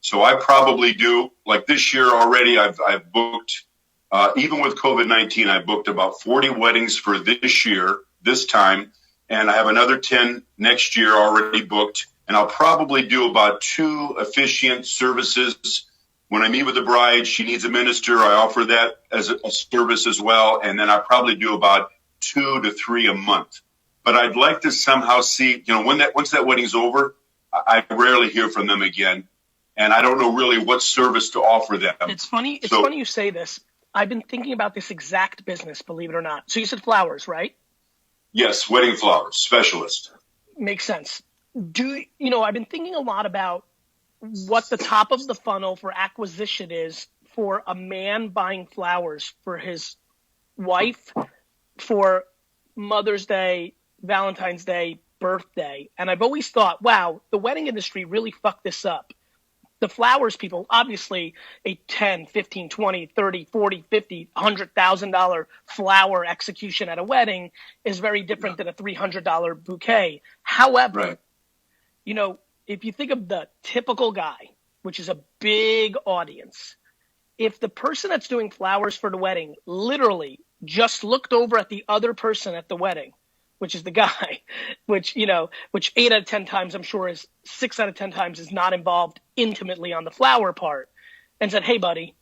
So I probably do, like this year already, I've booked, even with COVID-19, I booked about 40 weddings for this year, this time, and I have another 10 next year already booked. And I'll probably do about 2 officiant services. When I meet with the bride, she needs a minister. I offer that as a service as well. And then I probably do about 2 to 3 a month. But I'd like to somehow see, once that wedding's over, I rarely hear from them again. And I don't know really what service to offer them. It's funny you say this. I've been thinking about this exact business, believe it or not. So you said flowers, right? Yes, wedding flowers, specialist. Makes sense. I've been thinking a lot about what the top of the funnel for acquisition is for a man buying flowers for his wife for Mother's Day, Valentine's Day, birthday. And I've always thought, wow, the wedding industry really fucked this up. The flowers people, obviously a 10, 15, 20, 30, 40, 50, $100,000 flower execution at a wedding is very different than a $300 bouquet. However, right. If you think of the typical guy, which is a big audience, if the person that's doing flowers for the wedding literally just looked over at the other person at the wedding, which is the guy, which 8 out of 10 times, I'm sure is 6 out of 10 times is not involved intimately on the flower part, and said, hey, buddy,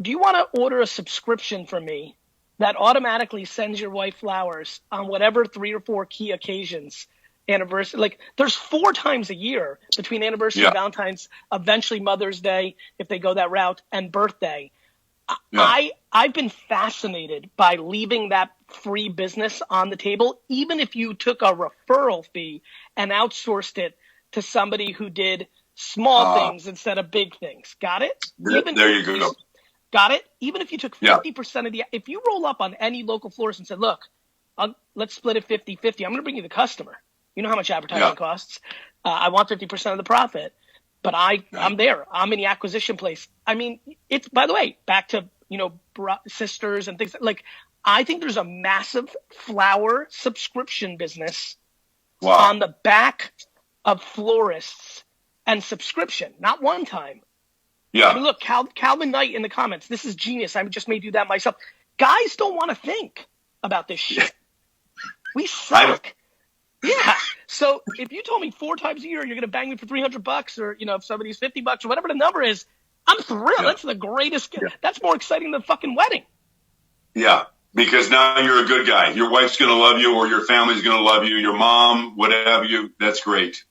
do you want to order a subscription from me that automatically sends your wife flowers on whatever 3 or 4 key occasions, anniversary, like there's 4 times a year between anniversary, yeah. Valentine's, eventually Mother's Day, if they go that route, and birthday. Yeah. I've been fascinated by leaving that free business on the table, even if you took a referral fee and outsourced it to somebody who did small things instead of big things. Got it? There you go. Got it? Even if you took 50% of if you roll up on any local florist and said, look, let's split it 50-50. I'm going to bring you the customer. You know how much advertising costs. I want 50% of the profit. But I'm there. I'm in the acquisition place. I mean, it's, by the way, back to, sisters and things like, I think there's a massive flower subscription business on the back of florists and subscription, not one time. Yeah. I mean, look, Calvin Knight in the comments, this is genius. I just may do that myself. Guys don't want to think about this shit. We suck. Yeah. So if you told me 4 times a year you're going to bang me for $300, or if somebody's $50 or whatever the number is, I'm thrilled. Yeah. That's the greatest. Yeah. That's more exciting than fucking wedding. Yeah, because now you're a good guy. Your wife's going to love you, or your family's going to love you. Your mom, whatever you. That's great.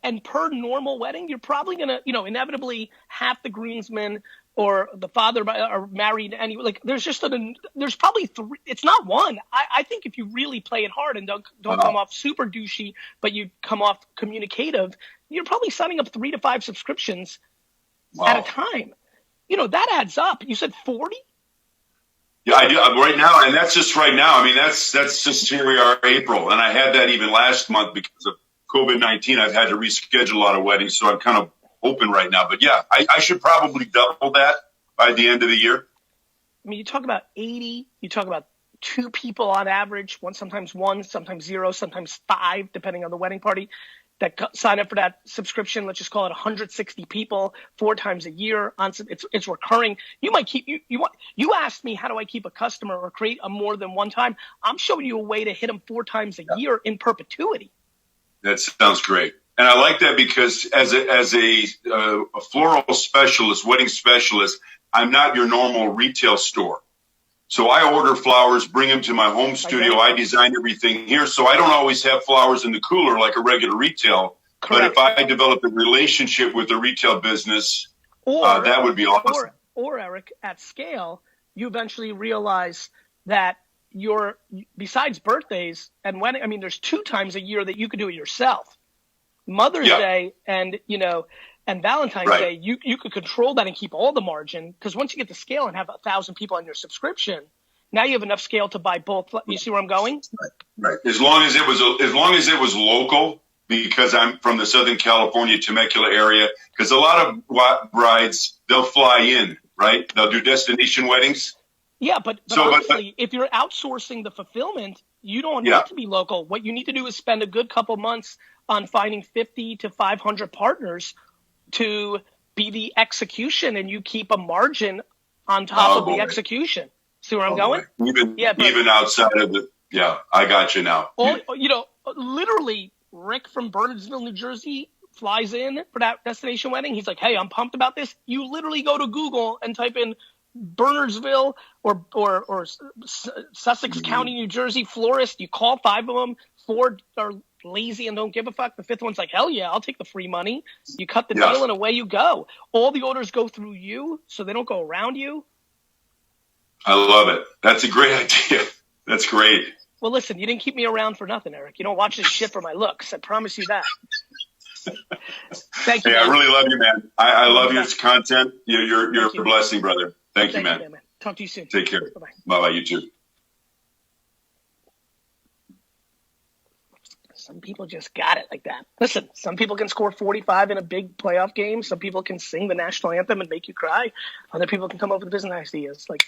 And per normal wedding, you're probably going to, inevitably half the groomsmen or the father are married anyway. Like there's probably 3. It's not one. I think if you really play it hard and don't come off super douchey, but you come off communicative, you're probably signing up 3 to 5 subscriptions at a time. That adds up. You said 40? Yeah, I do right now, and that's just right now. I mean, that's just here we are, April, and I had that even last month because of COVID-19. I've had to reschedule a lot of weddings, so I'm kind of open right now. But yeah, I should probably double that by the end of the year. I mean, you talk about 80, you talk about 2 people on average, sometimes 1, sometimes 0, sometimes 5, depending on the wedding party, that sign up for that subscription. Let's just call it 160 people 4 times a year. It's recurring. You might keep you asked me, how do I keep a customer or create a more than one time? I'm showing you a way to hit them 4 times a year in perpetuity. That sounds great. And I like that because as a floral specialist, wedding specialist, I'm not your normal retail store. So I order flowers, bring them to my home studio. I design everything here. So I don't always have flowers in the cooler like a regular retail. Correct. But if I develop a relationship with the retail business, that would be awesome. Or Eric, at scale, you eventually realize that besides birthdays and wedding, I mean, there's 2 times a year that you could do it yourself. Mother's Day and Valentine's Day, you could control that and keep all the margin, because once you get to scale and have 1,000 people on your subscription, now you have enough scale to buy both. You see where I'm going? Right. As long as it was local, because I'm from the Southern California Temecula area, because a lot of brides, they'll fly in, right? They'll do destination weddings. Yeah, but honestly, if you're outsourcing the fulfillment, you don't need to be local. What you need to do is spend a good couple months on finding 50 to 500 partners to be the execution, and you keep a margin on top of the execution. See where I'm going? Even outside of I got you now. Literally, Rick from Bernardsville, New Jersey, flies in for that destination wedding. He's like, hey, I'm pumped about this. You literally go to Google and type in Bernardsville or Sussex County, New Jersey florist. You call 5 of them. 4 are lazy and don't give a fuck. The 5th one's like, hell yeah, I'll take the free money. You cut the deal and away you go. All the orders go through you, so they don't go around you. I love it. That's a great idea. That's great. Well, listen, you didn't keep me around for nothing, Eric. You don't watch this shit for my looks. I promise you that. Thank you. Hey, I really love you, man. I love your content. You're a blessing, brother. Thank you, man. Talk to you soon. Take care. Bye-bye. Bye-bye. You too. Some people just got it like that. Listen, some people can score 45 in a big playoff game. Some people can sing the national anthem and make you cry. Other people can come up with business ideas. Like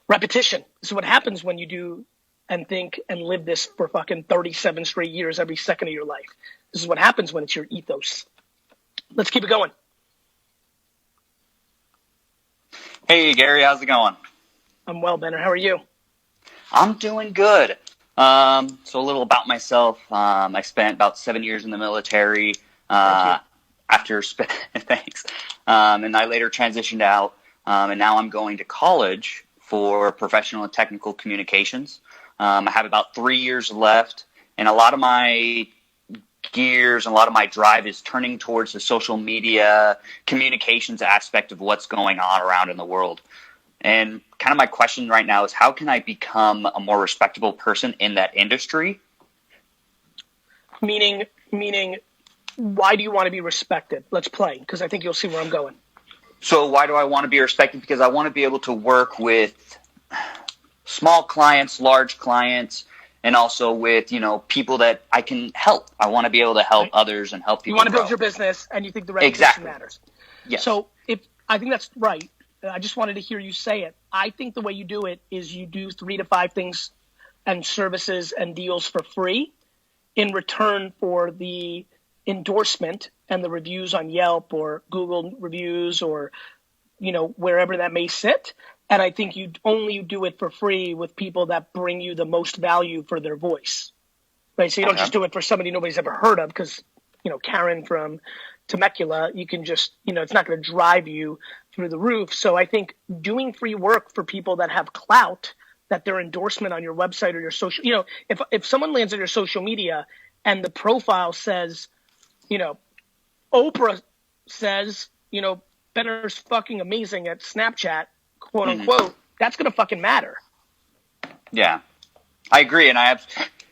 repetition. This is what happens when you do and think and live this for fucking 37 straight years every second of your life. This is what happens when it's your ethos. Let's keep it going. Hey, Gary, how's it going? I'm well, Benner. How are you? I'm doing good. So a little about myself. I spent about 7 years in the military. Thanks. And I later transitioned out. And now I'm going to college for professional and technical communications. I have about 3 years left, and a lot of my gears and a lot of my drive is turning towards the social media communications aspect of what's going on around in the world. And kind of my question right now is, how can I become a more respectable person in that industry? Meaning, why do you want to be respected? Let's play, because I think you'll see where I'm going. So why do I want to be respected? Because I want to be able to work with small clients, large clients, and also with, people that I can help. I want to be able to help others and help people. You want to grow. build your business, and you think the reputation matters. Yes. So I think that's right. I just wanted to hear you say it. I think the way you do it is you do 3 to 5 things and services and deals for free in return for the endorsement and the reviews on Yelp or Google reviews or, wherever that may sit. And I think you only do it for free with people that bring you the most value for their voice, right? So you don't just do it for somebody nobody's ever heard of because, Karen from Temecula, you can just, it's not going to drive you through the roof. So I think doing free work for people that have clout, that their endorsement on your website or your social, if someone lands on your social media and the profile says, Oprah says, Benner's fucking amazing at Snapchat, quote unquote, that's going to fucking matter. Yeah, I agree. And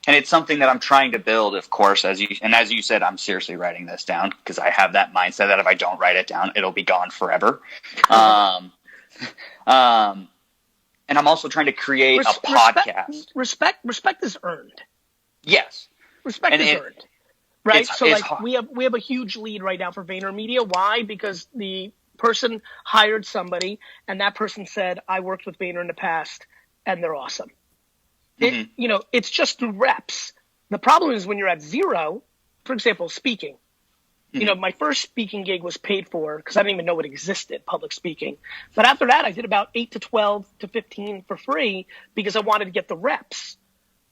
it's something that I'm trying to build, of course, as you said, I'm seriously writing this down because I have that mindset that if I don't write it down, it'll be gone forever. And I'm also trying to create a podcast. Respect is earned. Yes. Respect is earned. Right. We have a huge lead right now for VaynerMedia. Why? Because the person hired somebody and that person said, I worked with Vayner in the past and they're awesome. It's just through reps. The problem is when you're at 0, for example, speaking, my first speaking gig was paid for because I didn't even know it existed, public speaking. But after that, I did about 8 to 12 to 15 for free because I wanted to get the reps.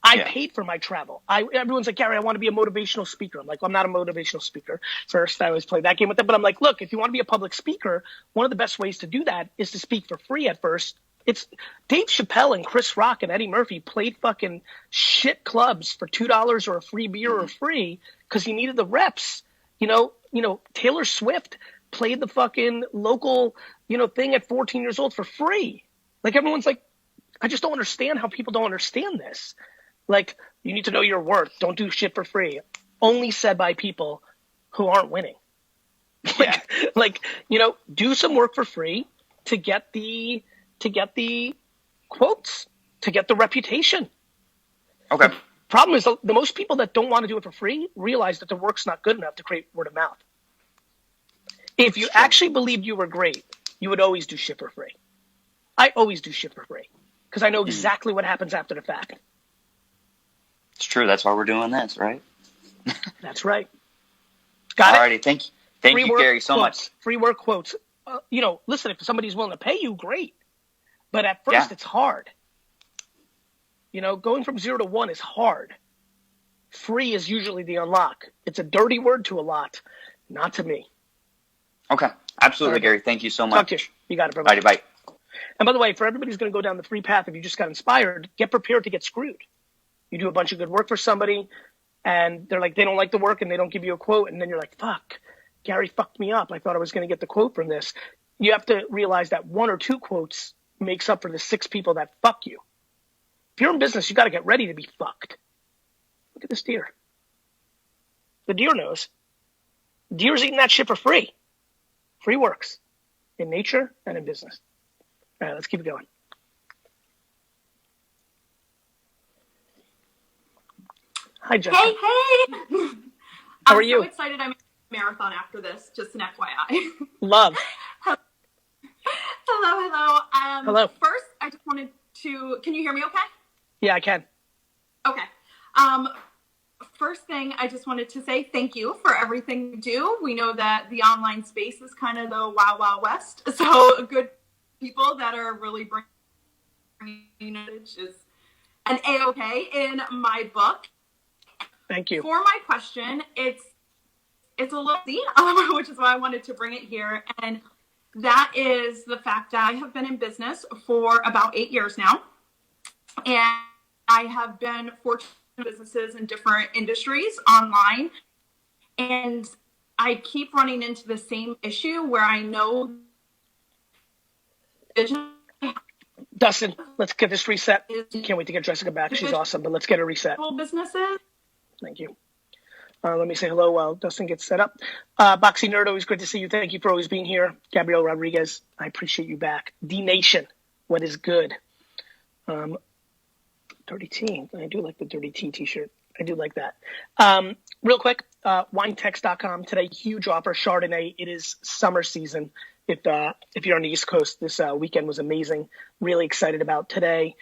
I paid for my travel. Everyone's like, Gary, I want to be a motivational speaker. I'm like, well, I'm not a motivational speaker. First, I always play that game with them. But I'm like, look, if you want to be a public speaker, one of the best ways to do that is to speak for free at first. It's Dave Chappelle and Chris Rock and Eddie Murphy played fucking shit clubs for $2 or a free beer or free because you needed the reps. Taylor Swift played the fucking local, thing at 14 years old for free. Like everyone's like, I just don't understand how people don't understand this. Like, you need to know your worth. Don't do shit for free. Only said by people who aren't winning. Do some work for free to get the quotes, to get the reputation. Okay. The problem is the most people that don't want to do it for free realize that the work's not good enough to create word of mouth. If you actually believed you were great, you would always do shit for free. I always do shit for free because I know exactly what happens after the fact. It's true. That's why we're doing this, right? That's right. Got it? Alrighty, thank you, Gary, so much. Free work quotes. Listen, if somebody's willing to pay you, great. But at first, it's hard. Going from 0 to 1 is hard. Free is usually the unlock. It's a dirty word to a lot, not to me. Okay, absolutely, Gary. Thank you so much. Talk to you. You got it, brother. Bye. And by the way, for everybody who's going to go down the free path, if you just got inspired, get prepared to get screwed. You do a bunch of good work for somebody, and they're like, they don't like the work, and they don't give you a quote, and then you're like, fuck, Gary fucked me up. I thought I was going to get the quote from this. You have to realize that 1 or 2 quotes makes up for the 6 people that fuck you. If you're in business, you got to get ready to be fucked. Look at this deer. The deer knows. Deer's eating that shit for free. Free works in nature and in business. All right, let's keep it going. Hi, Jessica. Hey. How are you? I'm so excited I'm in a marathon after this, just an FYI. Love. Hello. Hello. First, I just wanted to, can you hear me okay? Yeah, I can. Okay. First thing, I just wanted to say thank you for everything you do. We know that the online space is kind of the wild, wild west. So good people that are really bringing knowledge is an A-okay in my book. Thank you. For my question, it's a little deep, which is why I wanted to bring it here. And that is the fact that I have been in business for about 8 years now. And I have been fortunate businesses in different industries online. And I keep running into the same issue where I know vision. Dustin, let's get this reset. Can't wait to get Jessica back. She's awesome, but let's get her reset. Businesses. Thank you. Let me say hello while Dustin gets set up. Boxy Nerd, always great to see you. Thank you for always being here. Gabrielle Rodriguez, I appreciate you back. D-Nation, what is good? Dirty Tea. I do like the Dirty Tea t-shirt. I do like that. Real quick, winetext.com. Today, huge offer, Chardonnay. It is summer season. If you're on the East Coast, this weekend was amazing. Really excited about today.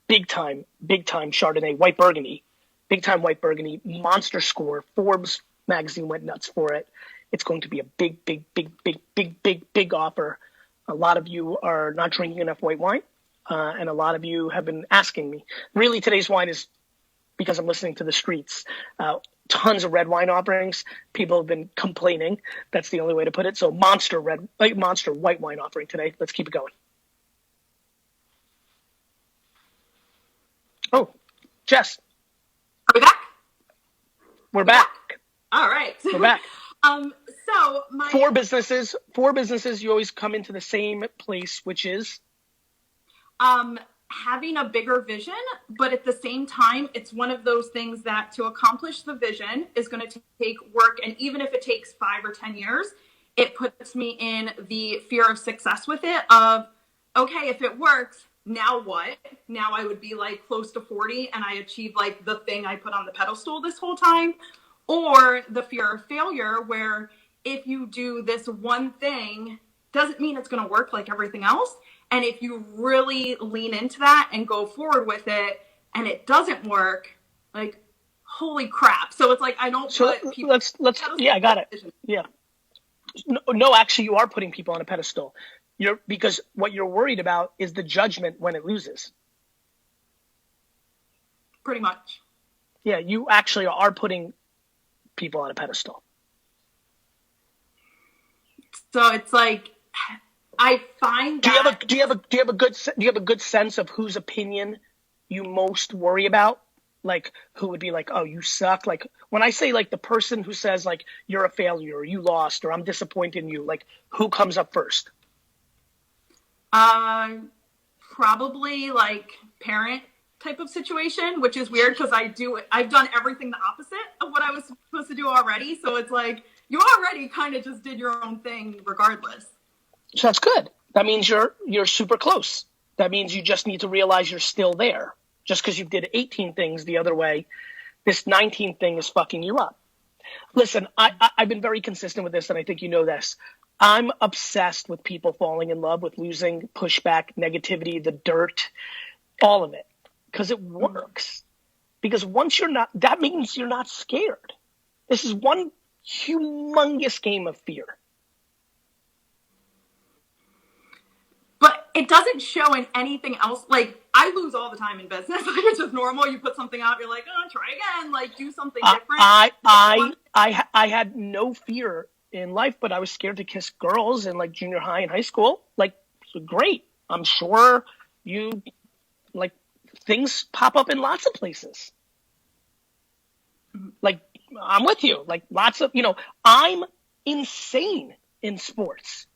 Big time Chardonnay, white Burgundy. Big time white Burgundy, monster score. Forbes magazine went nuts for it. It's going to be a big offer. A lot of you are not drinking enough white wine, and a lot of you have been asking me. Really, today's wine is because I'm listening to the streets. Tons of red wine offerings. People have been complaining. That's the only way to put it. So monster white wine offering today. Let's keep it going. Oh, Jess. Are we back? We're back. All right. We're back. So my four businesses, you always come into the same place, which is having a bigger vision, but at the same time, it's one of those things that to accomplish the vision is going to take work. And even if it takes 5 or 10 years, it puts me in the fear of success with it of, okay, if it works, now what? Now I would be like close to 40 and I achieved like the thing I put on the pedestal this whole time. Or the fear of failure, where if you do this one thing, doesn't mean it's going to work like everything else. And if you really lean into that and go forward with it and it doesn't work, like, holy crap. So it's like, I don't put people. Yeah, I got it. Yeah. No, actually, you are putting people on a pedestal. Because what you're worried about is the judgment when it loses. Pretty much. Yeah, you actually are putting people on a pedestal. So it's like, I find that. Do you have a good sense of whose opinion you most worry about? Like, who would be like, oh, you suck. Like, when I say like the person who says like you're a failure or you lost or I'm disappointed in you, like who comes up first? Probably like parent type of situation, which is weird because I've done everything the opposite of what I was supposed to do already. So it's like you already kind of just did your own thing regardless. So that's good. That means you're super close. That means you just need to realize you're still there. Just because you did 18 things the other way, this 19th thing is fucking you up. Listen, I've been very consistent with this, and I think you know this. I'm obsessed with people falling in love with losing, pushback, negativity, the dirt, all of it, because it works. Because once you're not, that means you're not scared. This is one humongous game of fear. But it doesn't show in anything else. Like, I lose all the time in business. Like, it's just normal. You put something out, you're like, oh, try again. Like, do something different. I had no fear in life, but I was scared to kiss girls in like junior high and high school. Like, great. I'm sure you, like, things pop up in lots of places. Like, I'm with you. Like, lots of, I'm insane in sports.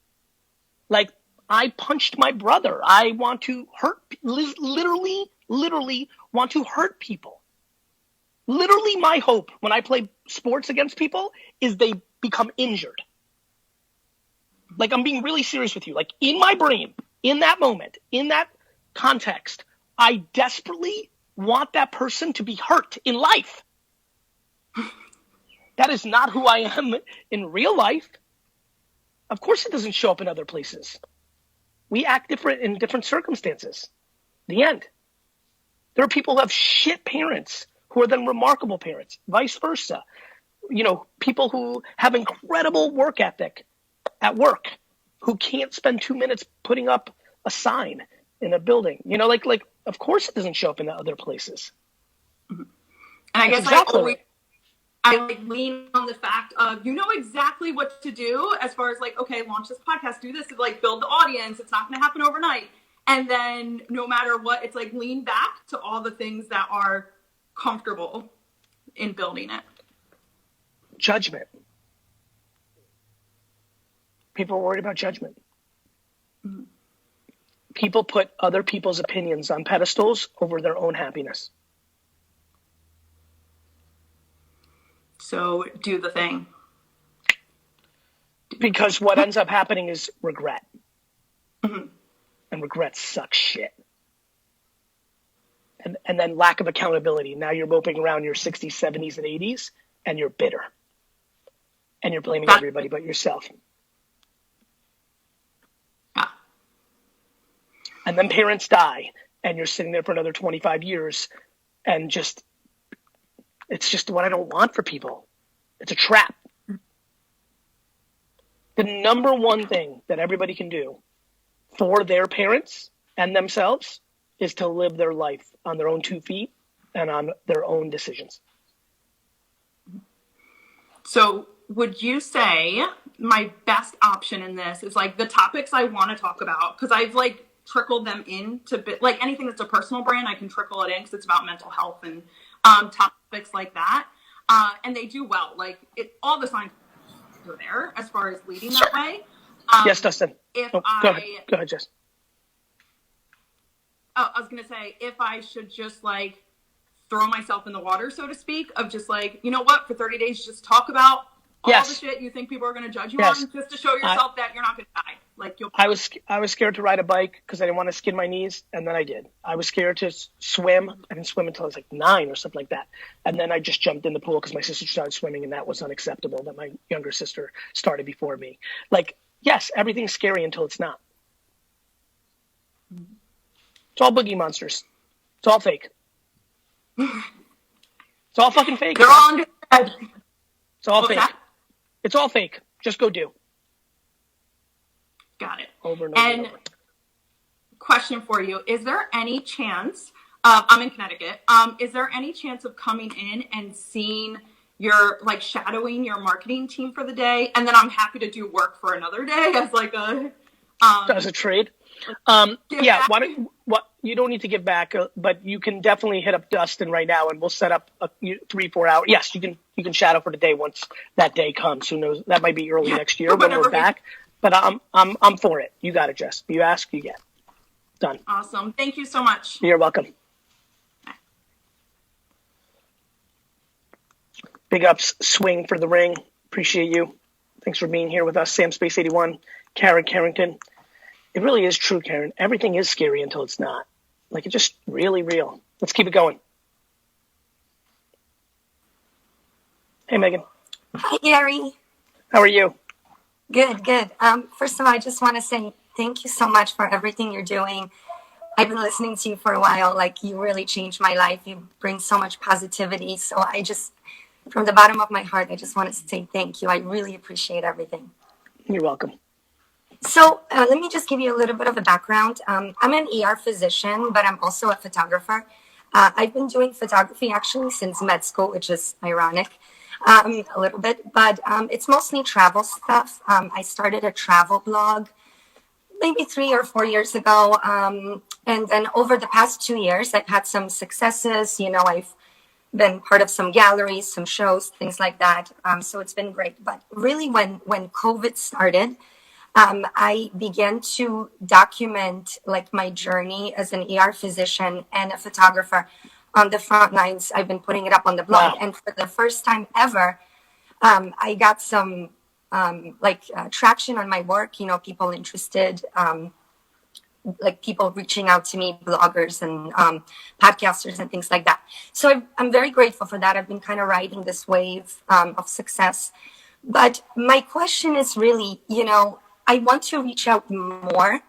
Like, I punched my brother. I want to hurt, literally want to hurt people. Literally, my hope when I play sports against people is they become injured. Like, I'm being really serious with you. Like, in my brain, in that moment, in that context, I desperately want that person to be hurt in life. That is not who I am in real life. Of course it doesn't show up in other places. We act different in different circumstances. The end. There are people who have shit parents who are then remarkable parents, vice versa. People who have incredible work ethic at work who can't spend 2 minutes putting up a sign in a building. Like of course it doesn't show up in other places. And I guess exactly I lean on the fact of, exactly what to do as far as like, okay, launch this podcast, do this, like build the audience. It's not going to happen overnight. And then no matter what, it's like lean back to all the things that are comfortable in building it. Judgment. People are worried about judgment. Mm-hmm. People put other people's opinions on pedestals over their own happiness. So do the thing. Because what ends up happening is regret. Mm-hmm. And regret sucks shit. And then lack of accountability. Now you're moping around your 60s, 70s, and 80s, and you're bitter. And you're blaming everybody but yourself. Yeah. And then parents die, and you're sitting there for another 25 years, and it's just what I don't want for people. It's a trap. The number one thing that everybody can do for their parents and themselves is to live their life on their own 2 feet and on their own decisions. So would you say my best option in this is like the topics I want to talk about? Because I've like trickled them into like anything that's a personal brand, I can trickle it in because it's about mental health and topics like that. And they do well. Like all the signs are there as far as leading that way. Yes, Dustin. Go ahead, Jess. Oh, I was going to say, if I should just like throw myself in the water, so to speak, of just like, you know what, for 30 days, just talk about all the shit you think people are going to judge you on, just to show yourself that you're not going to die. Like I was scared to ride a bike because I didn't want to skin my knees, and then I did. I was scared to swim. I didn't swim until I was like 9 or something like that. And then I just jumped in the pool because my sister started swimming, and that was unacceptable that my younger sister started before me. Like, yes, everything's scary until it's not. It's all boogie monsters. It's all fake. It's all fucking fake. They're all under the head. It's all fake. It's all fake. Just go do. Got it. Over and over and over. Question for you. Is there any chance, I'm in Connecticut, is there any chance of coming in and seeing your, like shadowing your marketing team for the day? And then I'm happy to do work for another day as like a... as a trade? You don't need to give back, but you can definitely hit up Dustin right now, and we'll set up a 3-4 hour. Yes, you can shadow for the day once that day comes. Who knows? That might be early next year when we're back. But I'm for it. You got it, Jess. You ask, you get. Done. Awesome. Thank you so much. You're welcome. Big ups, Swing for the ring. Appreciate you. Thanks for being here with us, Sam Space 81, Karen Carrington. It really is true, Karen. Everything is scary until it's not. Like, it's just really real. Let's keep it going. Hey, Megan. Hi, Gary. How are you? Good. First of all, I just want to say thank you so much for everything you're doing. I've been listening to you for a while. Like, you really changed my life. You bring so much positivity. So I just from the bottom of my heart, I just wanted to say thank you. I really appreciate everything. You're welcome. So let me just give you a little bit of a background. I'm an ER physician, but I'm also a photographer. I've been doing photography actually since med school, which is ironic a little bit, but it's mostly travel stuff. I started a travel blog maybe 3 or 4 years ago. And then over the past 2 years, I've had some successes. I've been part of some galleries, some shows, things like that. So it's been great. But really, when COVID started, I began to document like my journey as an ER physician and a photographer on the front lines. I've been putting it up on the blog, and for the first time ever, I got some traction on my work. People interested, like people reaching out to me, bloggers and podcasters and things like that. So I'm very grateful for that. I've been kind of riding this wave of success. But my question is really, I want to reach out more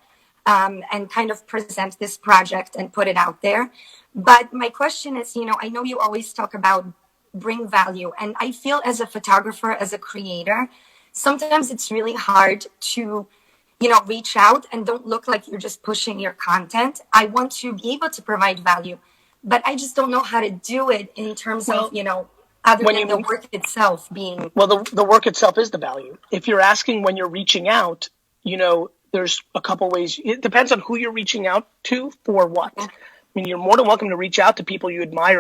and kind of present this project and put it out there. But my question is, I know you always talk about bring value. And I feel as a photographer, as a creator, sometimes it's really hard to, reach out and don't look like you're just pushing your content. I want to be able to provide value, but I just don't know how to do it in terms of, other than the work itself being. Well, the work itself is the value. If you're asking when you're reaching out, there's a couple ways. It depends on who you're reaching out to for what. I mean, you're more than welcome to reach out to people you admire